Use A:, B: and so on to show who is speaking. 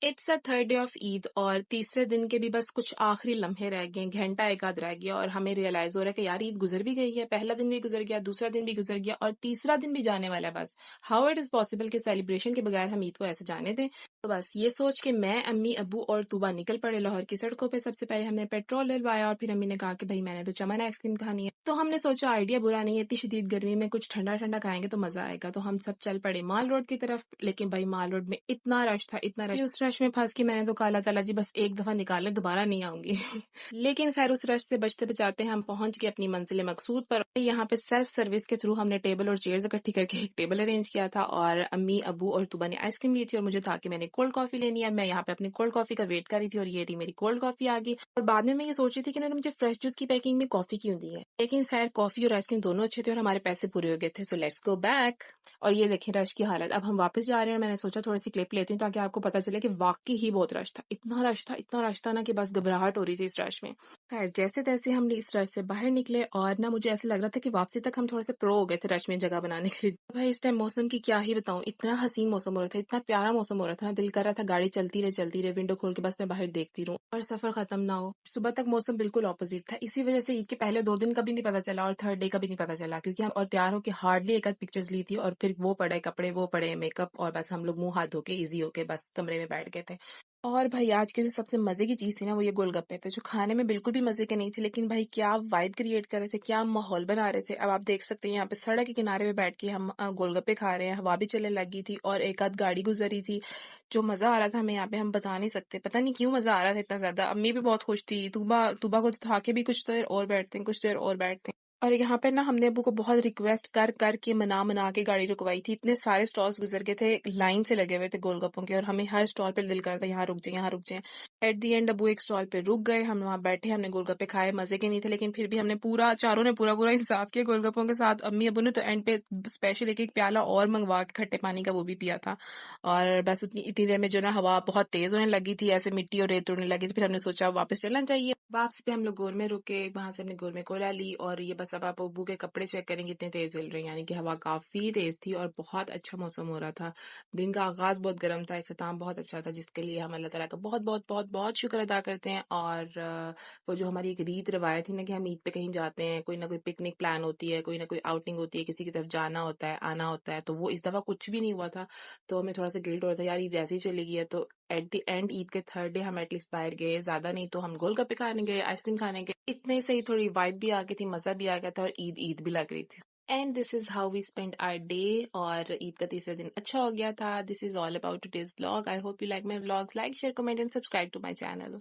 A: It's a third day of Eid और तीसरे दिन के भी बस कुछ आखिरी लम्हे रह गए, घंटा एक आध रह गया और हमें रियलाइज हो रहा है कि यार ईद गुजर भी गई है, पहला दिन भी गुजर गया, दूसरा दिन भी गुजर गया और तीसरा दिन भी जाने वाला है बस। हाउ इट इज पॉसिबल कि सेलिब्रेशन के बगैर हम ईद को ऐसे जाने दें? तो बस ये सोच के मैं, अम्मी, अब्बू और तूबा निकल पड़े लाहौर की सड़कों पे। सबसे पहले हमने पेट्रोल डलवाया और फिर अम्मी ने कहा कि भाई मैंने तो चमन आइसक्रीम खानी है। तो हमने सोचा आइडिया बुरा नहीं है, इतनी शदीद गर्मी में कुछ ठंडा ठंडा खाएंगे तो मजा आएगा। तो हम सब चल पड़े माल रोड की तरफ, लेकिन भाई माल रोड में इतना रश था, इतना रश, उस रश में फंस के मैंने तो कहा अल्लाह ताला जी बस एक दफा निकाले, दोबारा नहीं आऊंगी। लेकिन खैर उस रश से बचते बचाते हम पहुंच गए अपनी मंजिल मकसूद पर। यहाँ पे सेल्फ सर्विस के थ्रू हमने टेबल और चेयर्स इकट्ठी करके एक टेबल अरेंज किया था और अम्मी, अब्बू और तुबा ने आइसक्रीम ली थी और मुझे था कि मैंने कोल्ड कॉफी लेनी है। मैं यहाँ पे अपनी कोल्ड कॉफी का वेट कर रही थी और ये रही मेरी कोल्ड कॉफी आ गई। और बाद में मैं ये सोच रही थी कि इन्होंने मुझे फ्रेश जूस की पैकिंग में कॉफी क्यों दी है, लेकिन खैर कॉफी और आइसक्रीम दोनों अच्छे थे और हमारे पैसे पूरे हो गए थे। So let's go back. और ये देखें रश की हालत। अब हम वापस जा रहे हैं और मैंने सोचा थोड़ी सी क्लिप लेती हूँ ताकि आपको पता चले कि वाकई ही बहुत रश था, इतना रश था ना कि बस घबराहट हो रही थी इस रश में। खैर जैसे तैसे हम इस रश से बाहर निकले और ना मुझे ऐसा लग रहा था कि वापसी तक हम थोड़े से प्रो हो गए थे रश में जगह बनाने के लिए। भाई इस टाइम मौसम की क्या ही बताऊं, इतना हसीन मौसम हो रहा था, इतना प्यारा मौसम हो रहा था ना, दिल कर रहा था गाड़ी चलती रहे विंडो खोल के बस मैं बाहर देखती रहूं और सफर खत्म ना हो। सुबह तक मौसम बिल्कुल ऑपोजिट था, इसी वजह से ईद के पहले 2 दिन का भी नहीं पता चला और थर्ड डे का भी नहीं पता चला, क्योंकि हम और तैयार होकर हार्डली एक आध पिक्चर्स ली थी और फिर वो पड़े कपड़े, वो पड़े मेकअप और बस हम लोग मुंह हाथ धो के इजी होके बस कमरे में बैठ गए थे। और भाई आज की जो सबसे मजे की चीज थी ना वो ये गोलगप्पे थे, जो खाने में बिल्कुल भी मजे के नहीं थे, लेकिन भाई क्या वाइब क्रिएट कर रहे थे, क्या माहौल बना रहे थे। अब आप देख सकते हैं यहाँ पे सड़क के किनारे पे बैठ के हम गोलगप्पे खा रहे हैं, हवा भी चलने लगी थी और एक आध गाड़ी गुजरी थी। जो मजा आ रहा था हमें यहाँ पे हम बता नहीं सकते, पता नहीं क्यों मजा आ रहा था इतना ज्यादा। अम्मी भी बहुत खुश थी, तूबा तूबा को तो था कि भी कुछ देर और बैठते हैं, कुछ देर और बैठते हैं। और यहाँ पे ना हमने अब्बू को बहुत रिक्वेस्ट कर कर के मना के गाड़ी रुकवाई थी। इतने सारे स्टॉल्स गुजर गए थे, लाइन से लगे हुए थे गोलगप्पों के और हमें हर स्टॉल पे दिल करता यहाँ रुक जाए, यहाँ रुक जाए। एट दी एंड अब्बू एक स्टॉल पे रुक गए, हम वहाँ बैठे, हमने गोलगप्पे खाए, मजे के नहीं थे लेकिन फिर भी हमने पूरा, चारों ने पूरा पूरा इंसाफ किया गोलगप्पों के साथ। अम्मी अब्बू ने तो एंड पे स्पेशल एक एक प्याला और मंगवा के खट्टे पानी का वो भी पिया था। और बस उतनी इतनी देर में जो ना हवा बहुत तेज होने लगी थी, ऐसे मिट्टी और रेत उड़ने लगी थी, फिर हमने सोचा वापस चलना चाहिए। वापसी पे हम लोग गोर में रुके, वहां से हमने गोर में कोला ली और ये बस अब आप अब्बू के कपड़े चेक करेंगे इतने तेज हिल रहे हैं, यानी कि हवा काफी तेज थी और बहुत अच्छा मौसम हो रहा था। दिन का आगाज बहुत गर्म था, इख्तिताम बहुत अच्छा था, जिसके लिए हम अल्लाह ताला का बहुत बहुत बहुत बहुत शुक्र अदा करते हैं। और वो जो हमारी एक रीत रिवायत थी ना कि हम ईद पे कहीं जाते हैं, कोई ना कोई पिकनिक प्लान होती है, कोई ना कोई आउटिंग होती है, किसी की तरफ जाना होता है, आना होता है, तो वो इस दफा कुछ भी नहीं हुआ था। तो हमें थोड़ा सा गिल्ट हो रहा था यार ईद ऐसी चली गई है। तो एट द एंड ईद के थर्ड डे हम एटलीस्ट बाहर गए, ज्यादा नहीं तो हम गोलगप्पे खाने गए, आइसक्रीम खाने गए, इतने से ही थोड़ी वाइब भी आ गई थी, मजा भी आ गया था और ईद ईद भी लग रही थी। And this is how we spend our day. और ईद का तीसरा दिन अच्छा हो गया था। This is all about today's vlog. I hope you like my vlogs. Like, share, comment and subscribe to my channel.